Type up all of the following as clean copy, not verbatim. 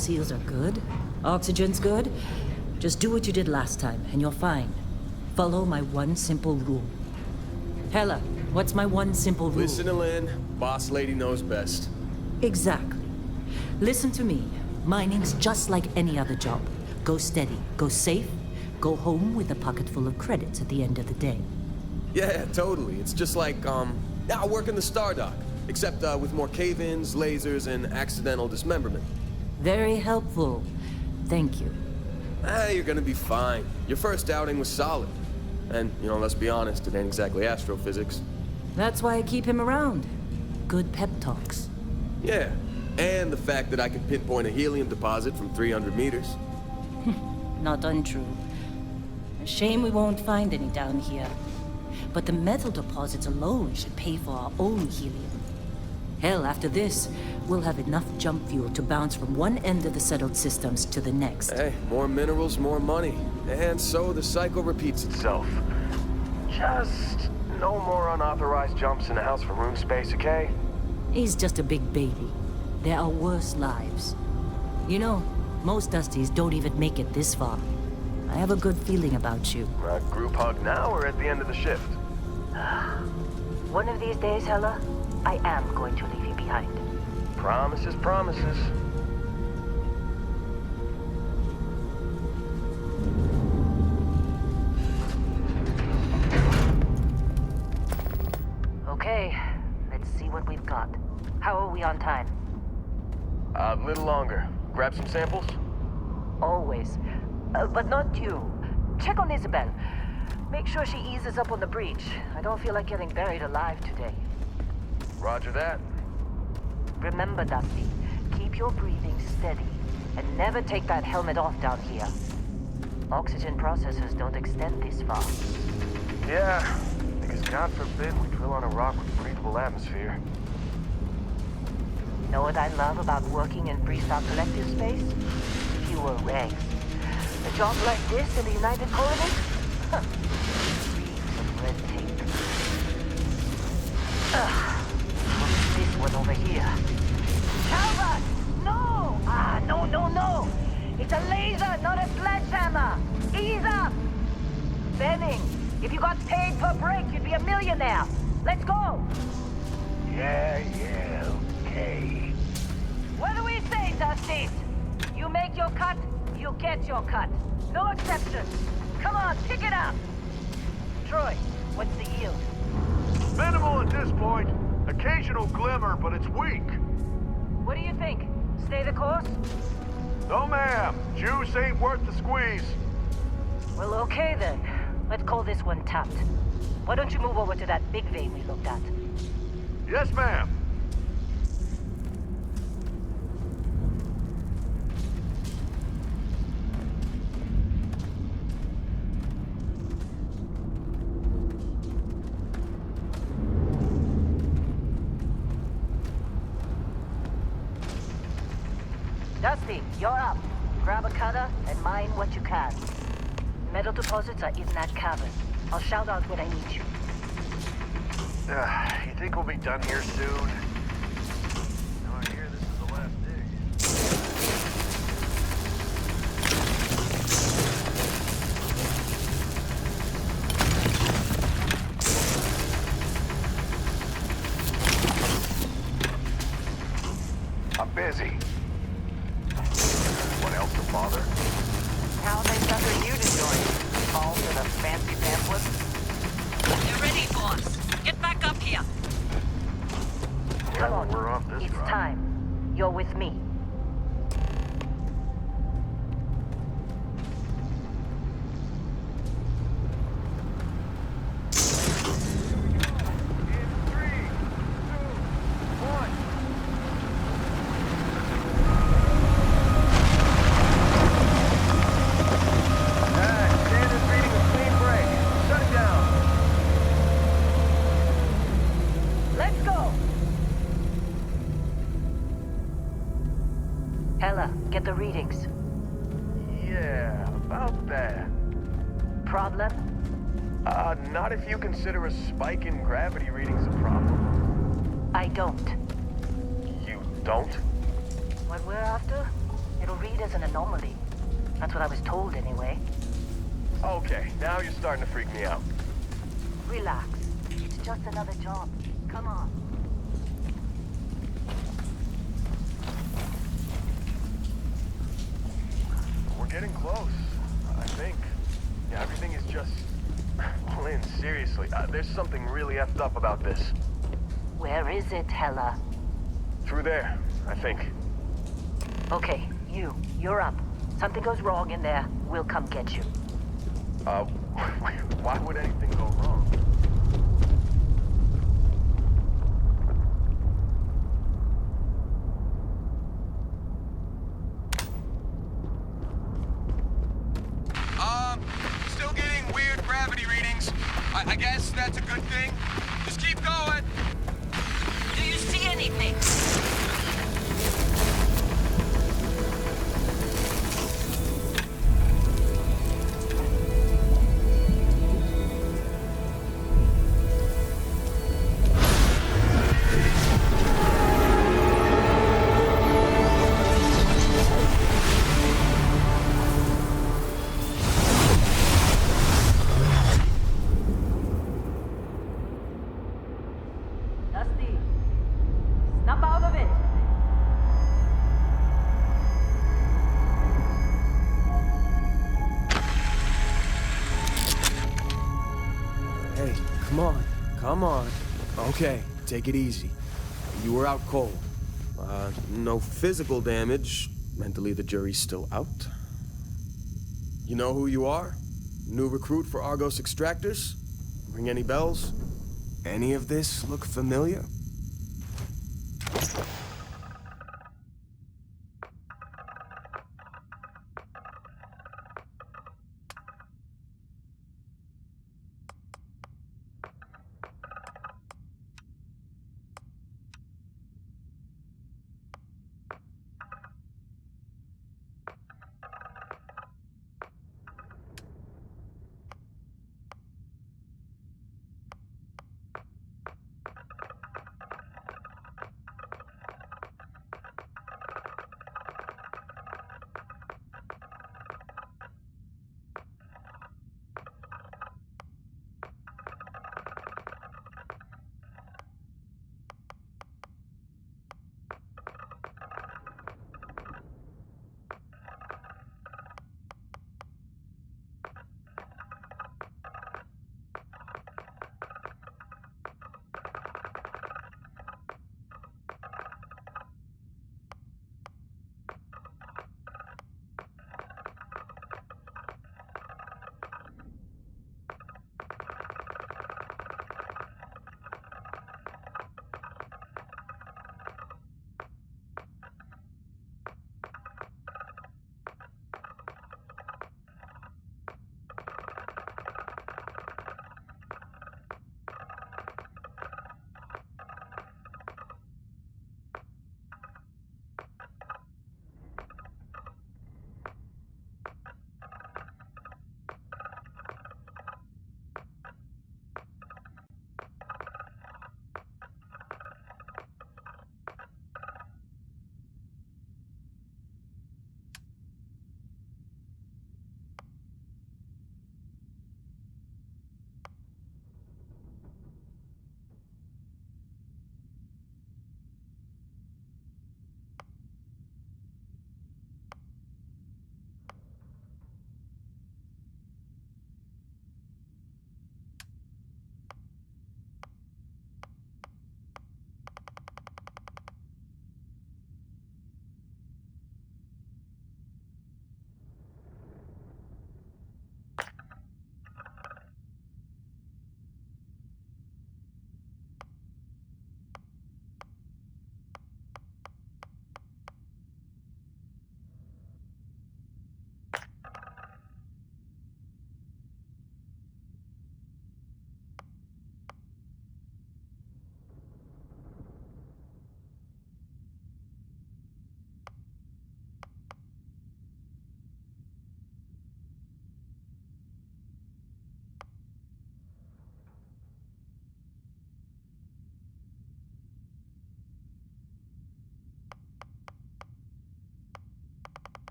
seals are good. Oxygen's good. Just do what you did last time, and you're fine. Follow my one simple rule. Hella, what's my one simple rule? Listen to Lynn. Boss lady knows best. Exactly. Listen to me. Mining's just like any other job. Go steady, go safe, go home with a pocket full of credits at the end of the day. Yeah, totally. It's just like, I work in the Star Dock. Except, with more cave-ins, lasers, and accidental dismemberment. Very helpful. Thank you. You're gonna be fine. Your first outing was solid. And, let's be honest, it ain't exactly astrophysics. That's why I keep him around. Good pep talks. Yeah, and the fact that I can pinpoint a helium deposit from 300 meters. Not untrue. A shame we won't find any down here. But the metal deposits alone should pay for our own helium. Hell, after this, we'll have enough jump fuel to bounce from one end of the settled systems to the next. Hey, more minerals, more money. And so the cycle repeats itself. Just no more unauthorized jumps in the house for room space, okay? He's just a big baby. There are worse lives. Most Dusties don't even make it this far. I have a good feeling about you. Group hug now or at the end of the shift? One of these days, Hella, I am going to leave you behind. Promises, promises. Okay, let's see what we've got. How are we on time? A little longer. Grab some samples? Always. But not you. Check on Isabel. Make sure she eases up on the breach. I don't feel like getting buried alive today. Roger that. Remember, Dusty, keep your breathing steady and never take that helmet off down here. Oxygen processors don't extend this far. Yeah, because God forbid we drill on a rock with a breathable atmosphere. Know what I love about working in Freestyle Collective space? Fewer regs. A job like this in the United Colonies? Huh. Reams of red tape. What's this one over here? Calvert! No! No! It's a laser, not a sledgehammer! Ease up! Benning, if you got paid per break, you'd be a millionaire. Let's go! Yeah, okay. What do we say, Dusties? You make your cut, you get your cut. No exceptions. Come on, pick it up! Troy, what's the yield? Minimal at this point. Occasional glimmer, but it's weak. What do you think? Stay the course? No, ma'am. Juice ain't worth the squeeze. Well, okay then. Let's call this one tapped. Why don't you move over to that big vein we looked at? Yes, ma'am. Dusty, you're up. Grab a cutter and mine what you can. Metal deposits are in that cavern. I'll shout out when I need you. You think we'll be done here soon? No, I hear this is the last dig. I'm busy. What else to bother? How they sucker you to join? Fall for the fancy pamphlet? You're ready, boss. Get back up here. Come on, We're off this it's run. time. You're with me. Let's go! Hella, get the readings. Yeah, about that. Problem? Not if you consider a spike in gravity readings a problem. I don't. You don't? What we're after? It It'll read as an anomaly. That's what I was told anyway. Okay, now you're starting to freak me out. Relax. It's just another job. Come on. We're getting close, I think. Yeah, everything is just... Lynn, seriously, there's something really effed up about this. Where is it, Hella? Through there, I think. Okay, you're up. Something goes wrong in there, we'll come get you. Why would anything go wrong? Still getting weird gravity readings. I guess that's a good thing. Just keep going. Do you see anything? Dusty, snap out of it! Hey, come on. Okay, take it easy. You were out cold. No physical damage. Mentally, the jury's still out. You know who you are? New recruit for Argos Extractors? Ring any bells? Any of this look familiar?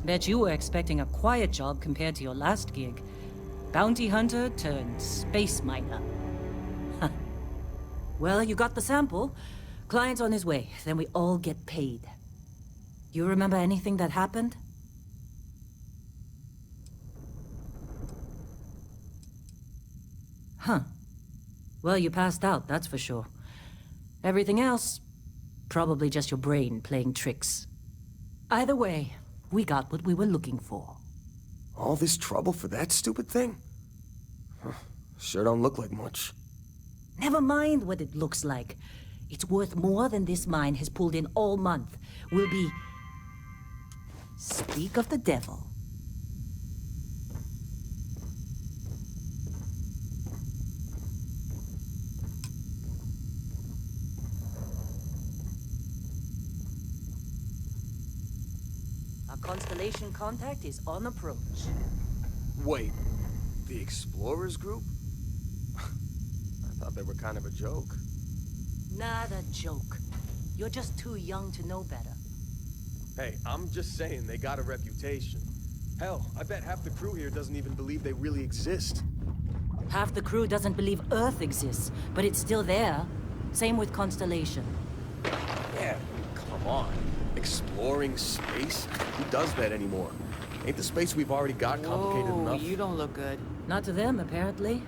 Bet you were expecting a quiet job compared to your last gig. Bounty hunter turned space miner. Well, you got the sample. Client's on his way, then we all get paid. You remember anything that happened? Huh. Well, you passed out, that's for sure. Everything else, probably just your brain playing tricks. Either way, we got what we were looking for. All this trouble for that stupid thing? Huh. Sure don't look like much. Never mind what it looks like. It's worth more than this mine has pulled in all month. We'll be... Speak of the devil. Our constellation contact is on approach. Wait, the Explorers group? I thought they were kind of a joke. Not a joke. You're just too young to know better. Hey, I'm just saying they got a reputation. Hell, I bet half the crew here doesn't even believe they really exist. Half the crew doesn't believe Earth exists, but it's still there. Same with Constellation. Yeah, come on. Exploring space? Who does that anymore? Ain't the space we've already got complicated enough? You don't look good. Not to them, apparently.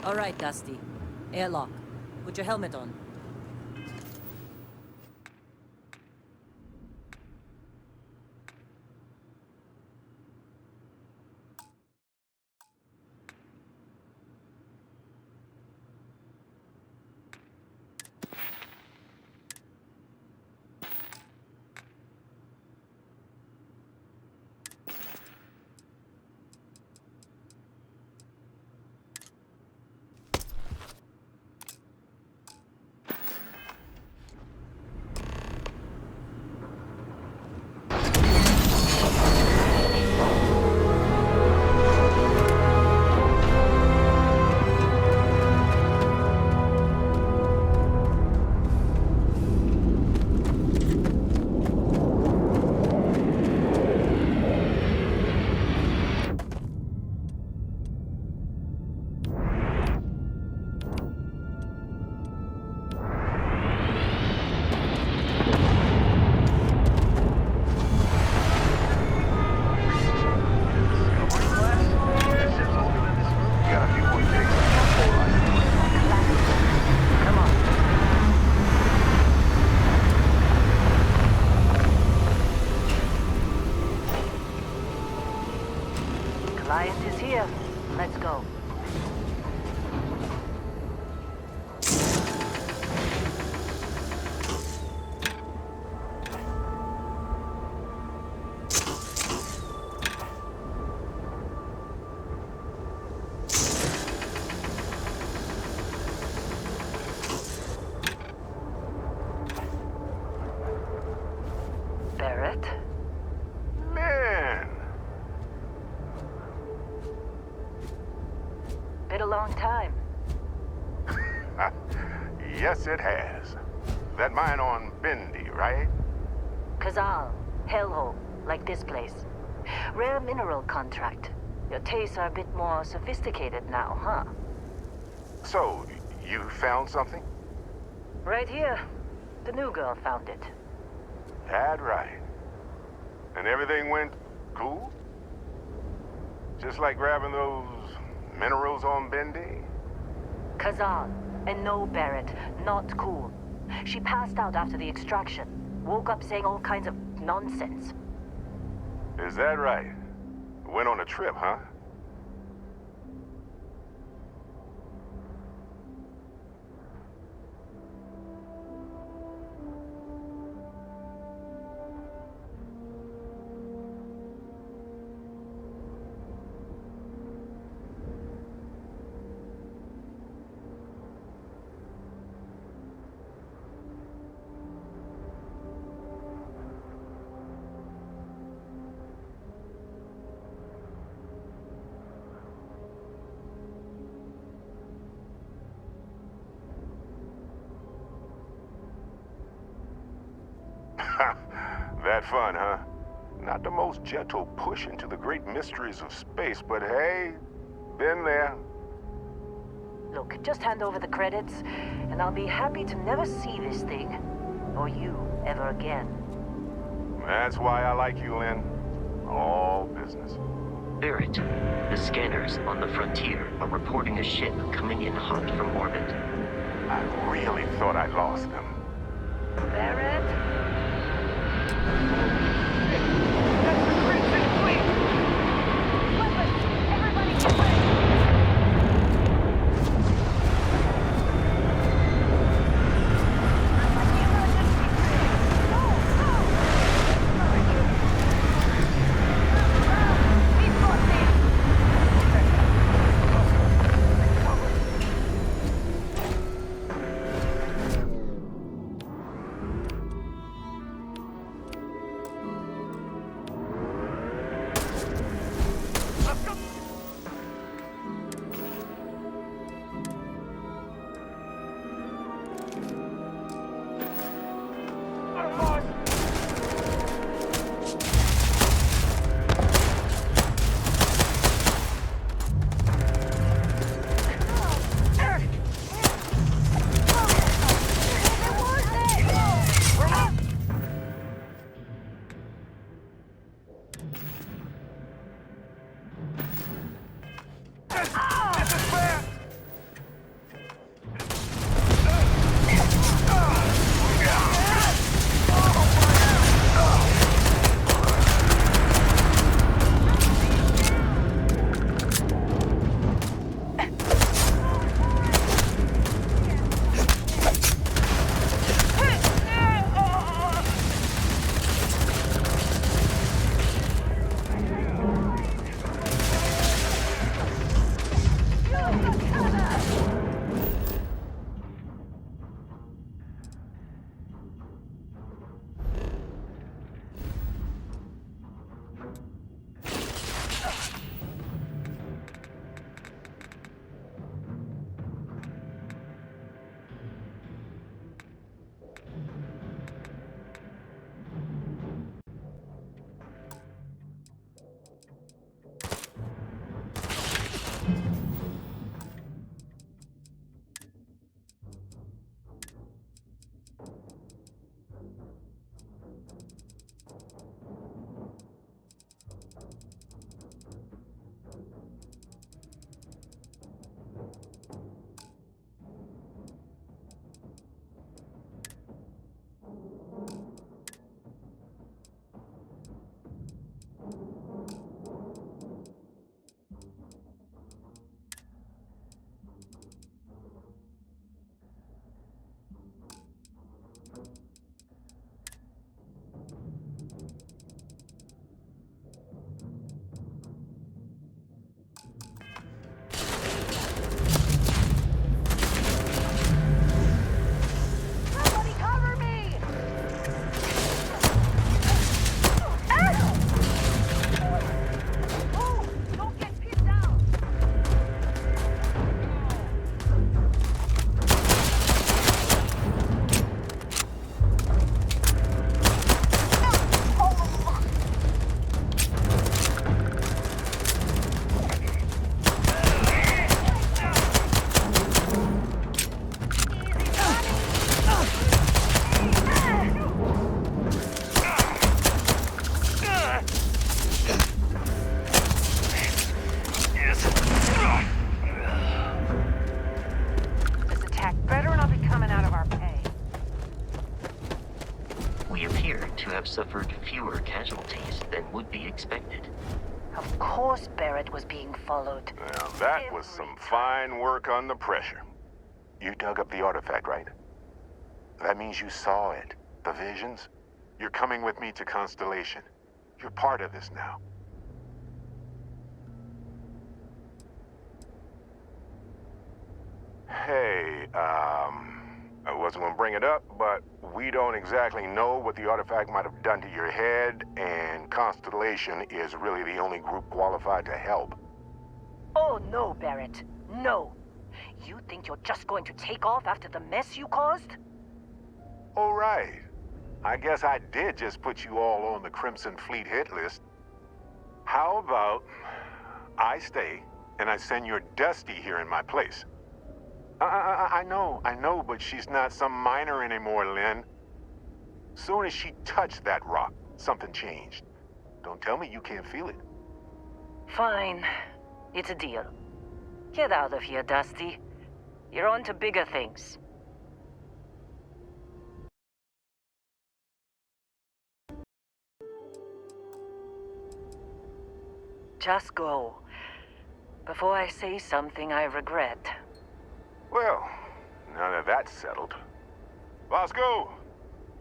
All right, Dusty. Airlock. Put your helmet on. Client is here. Let's go. Barrett? Man! Been a long time. Yes, it has. That mine on Bendy, right? Kazal, hellhole, like this place. Rare mineral contract. Your tastes are a bit more sophisticated now, huh? So, you found something? Right here. The new girl found it. That right. And everything went cool? Just like grabbing those minerals on Bendy? Kazal, and no Barrett, not cool. She passed out after the extraction. Woke up saying all kinds of nonsense. Is that right? Went on a trip, huh? That fun, huh? Not the most gentle push into the great mysteries of space, but hey, been there. Look, just hand over the credits, and I'll be happy to never see this thing, or you, ever again. That's why I like you, Lynn. All business. Barrett, the scanners on the frontier are reporting a ship coming in hot from orbit. I really thought I lost them. Barrett? That's the Crimson Fleet! Weapons! Everybody get ready! Suffered fewer casualties than would be expected. Of course Barrett was being followed. Now that was some fine work under pressure. You dug up the artifact, right? That means you saw it. The visions? You're coming with me to Constellation. You're part of this now. Hey, I wasn't gonna bring it up, but we don't exactly know what the artifact might have done to your head, and Constellation is really the only group qualified to help. Oh no, Barrett. No. You think you're just going to take off after the mess you caused? All right. I guess I did just put you all on the Crimson Fleet hit list. How about I stay and I send your Dusty here in my place? I know, but she's not some miner anymore, Lynn. Soon as she touched that rock, something changed. Don't tell me you can't feel it. Fine. It's a deal. Get out of here, Dusty. You're on to bigger things. Just go. Before I say something I regret. Well, now that that's settled. Vasco,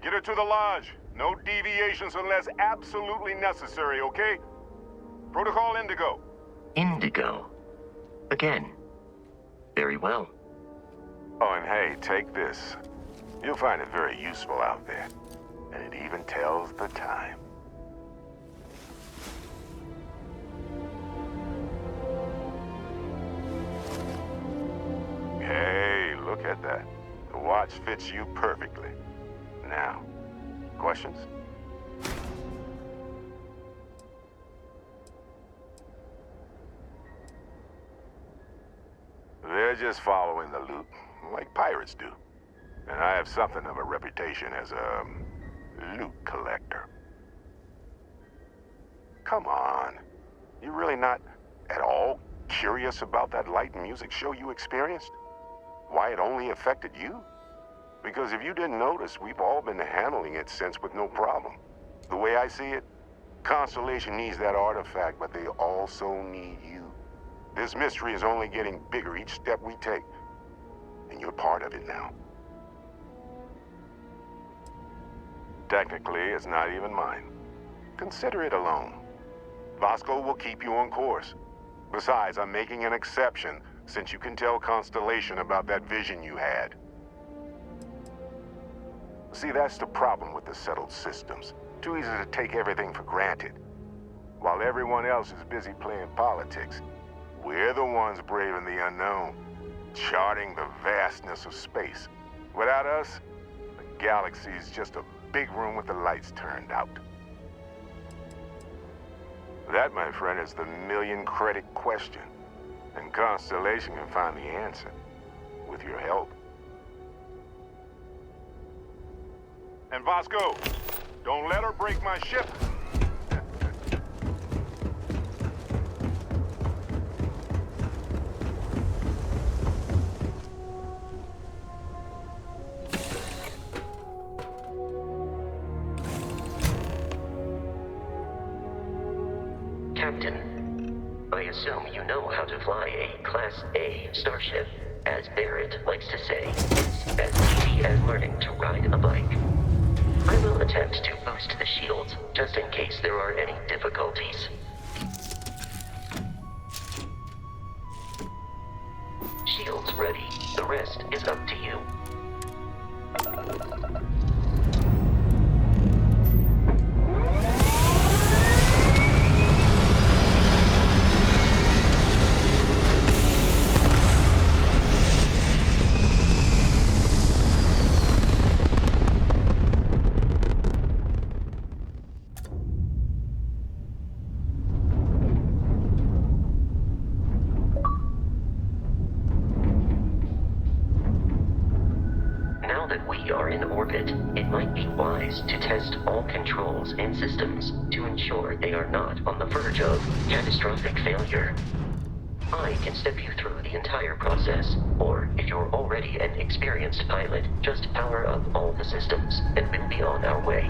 get her to the lodge. No deviations unless absolutely necessary, okay? Protocol Indigo. Indigo. Again. Very well. Oh, and hey, take this. You'll find it very useful out there. And it even tells the time. Hey, look at that. The watch fits you perfectly. Now, questions? They're just following the loot, like pirates do. And I have something of a reputation as a loot collector. Come on. You really not at all curious about that light and music show you experienced? Why it only affected you? Because if you didn't notice, we've all been handling it since with no problem. The way I see it, Constellation needs that artifact, but they also need you. This mystery is only getting bigger each step we take. And you're part of it now. Technically, it's not even mine. Consider it alone. Vasco will keep you on course. Besides, I'm making an exception since you can tell Constellation about that vision you had. See, that's the problem with the settled systems. Too easy to take everything for granted. While everyone else is busy playing politics, we're the ones braving the unknown, charting the vastness of space. Without us, the galaxy is just a big room with the lights turned out. That, my friend, is the million-credit question. And Constellation can find the answer, with your help. And Vasco, don't let her break my ship. Captain, I assume you know how to fly a Class A starship. As Barrett likes to say, it's as easy as learning to ride a bike. I will attempt to boost the shields, just in case there are any difficulties. Shields ready. The rest is up to you. To test all controls and systems to ensure they are not on the verge of catastrophic failure. I can step you through the entire process, or if you're already an experienced pilot, just power up all the systems and we'll be on our way.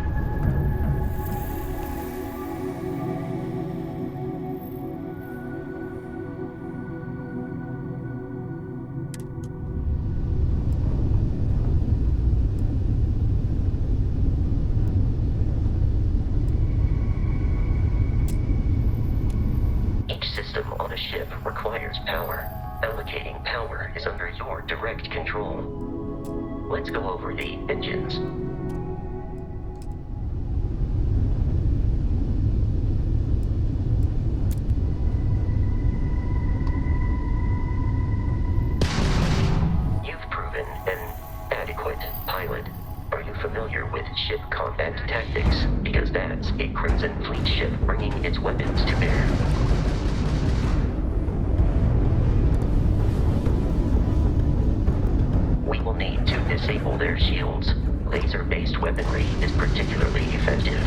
Requires power. Allocating power is under your direct control. Let's go over the engines. You've proven an adequate pilot. Are you familiar with ship combat tactics, because that's a Crimson Fleet ship bringing its weapons to bear. We will need to disable their shields. Laser-based weaponry is particularly effective.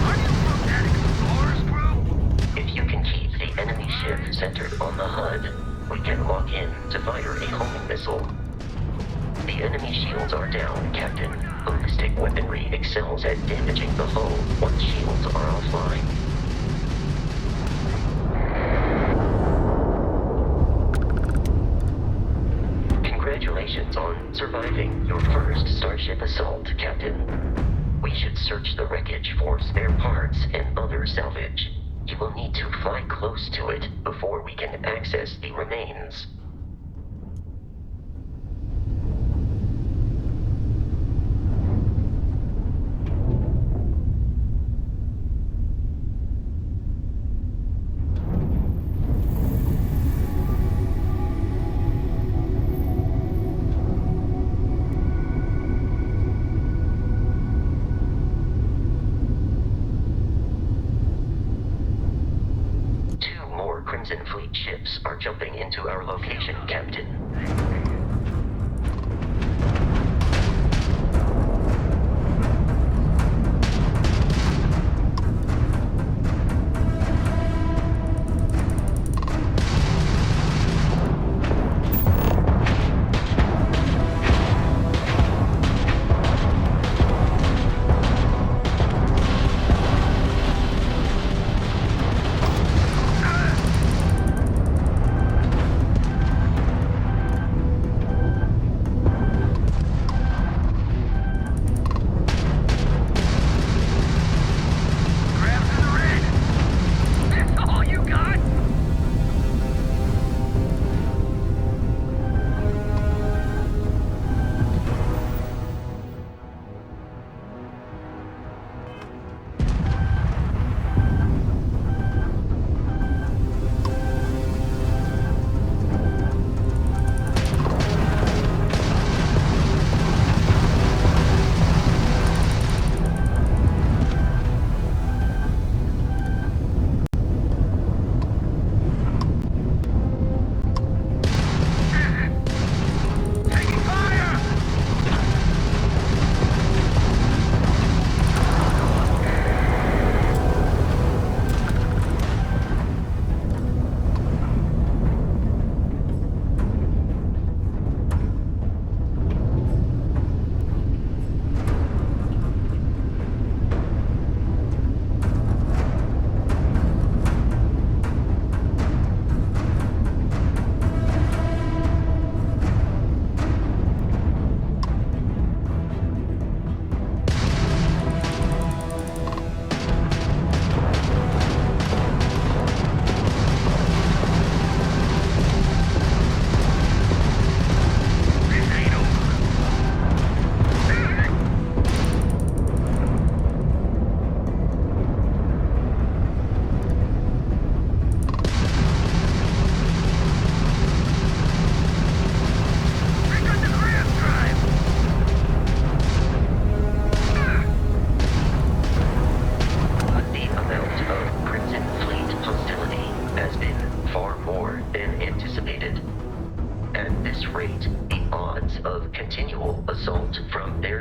Are you from that Explorers group? If you can keep the enemy ship centered on the HUD, we can lock in to fire a homing missile. The enemy shields are down, Captain. Ballistic weaponry excels at damaging the hull once shields are offline. Congratulations on surviving your first Starship assault, Captain. We should search the wreckage for spare parts and other salvage. You will need to fly close to it before we can access the remains. Crimson Fleet ships are jumping into our location, Captain.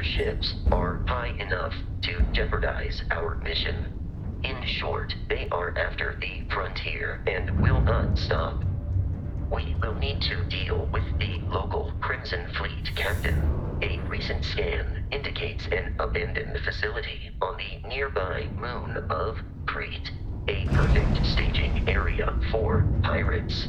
Ships are high enough to jeopardize our mission. In short, they are after the frontier and will not stop. We will need to deal with the local Crimson Fleet captain. A recent scan indicates an abandoned facility on the nearby moon of Crete, a perfect staging area for pirates.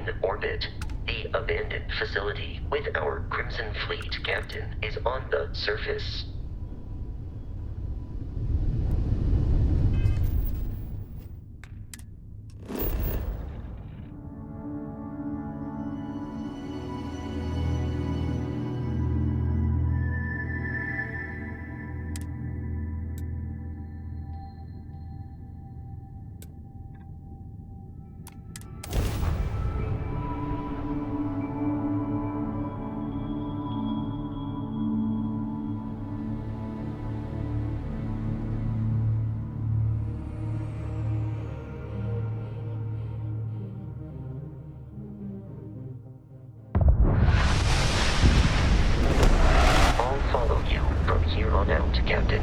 in orbit. The abandoned facility with our Crimson Fleet captain is on the surface. Here on out, Captain.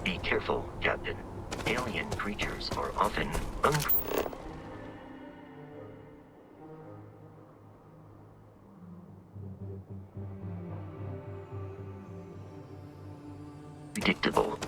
Be careful, Captain. Alien creatures are often unpredictable.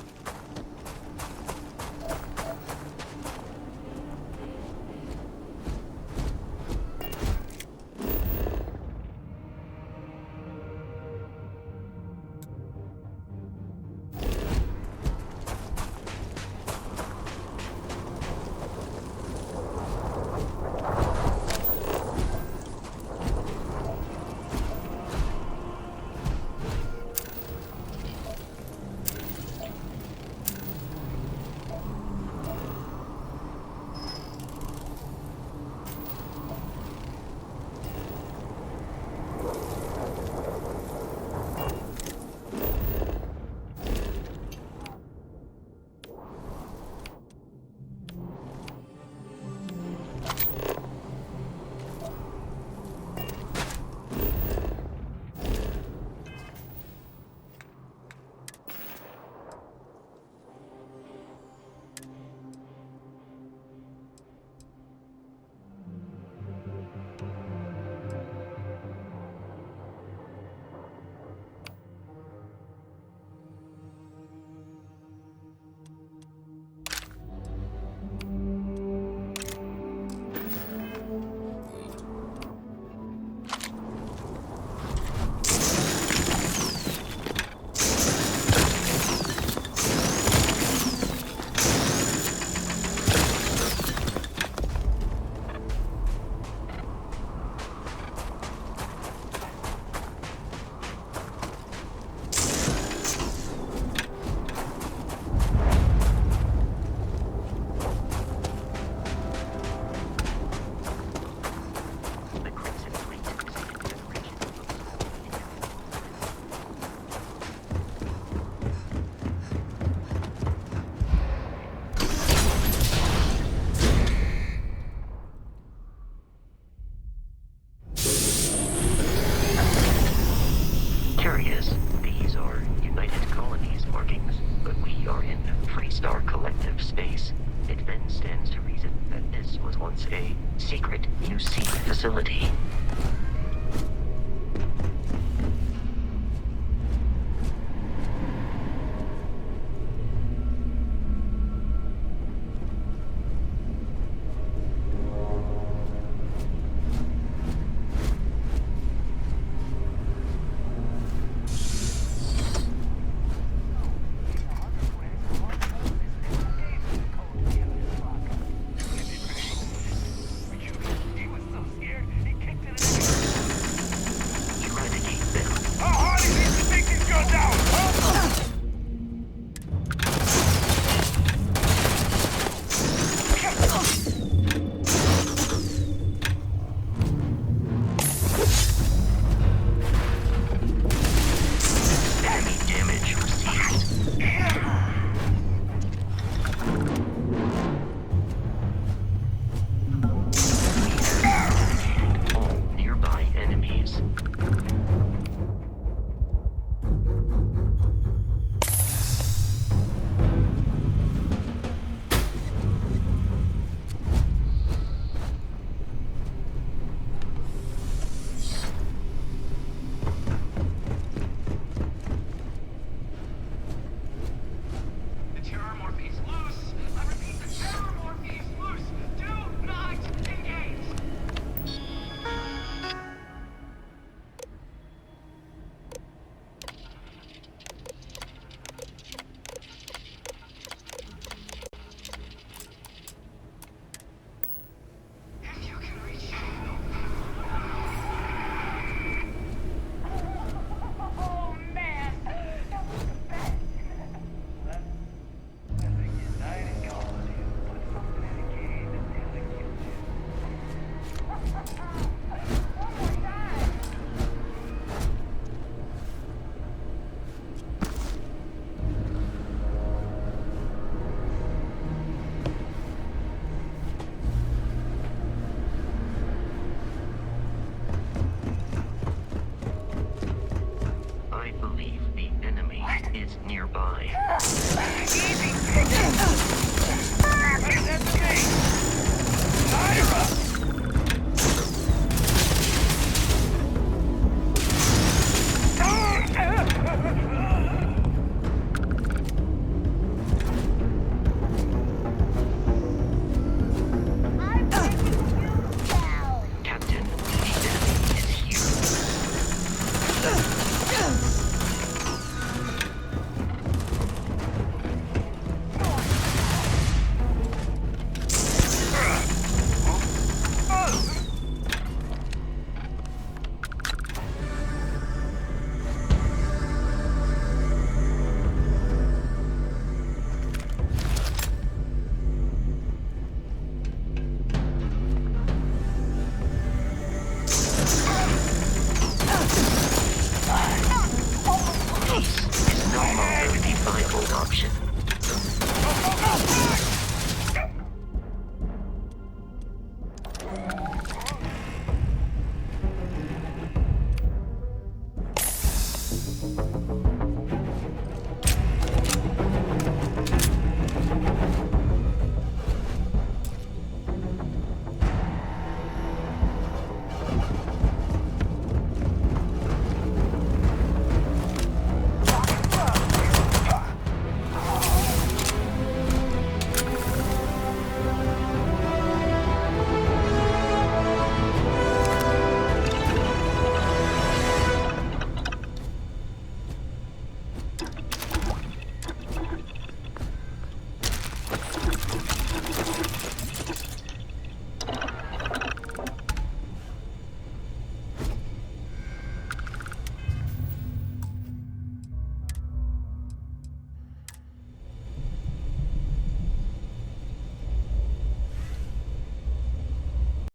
These are United Colonies markings, but we are in Freestar Collective space. It then stands to reason that this was once a secret UC facility.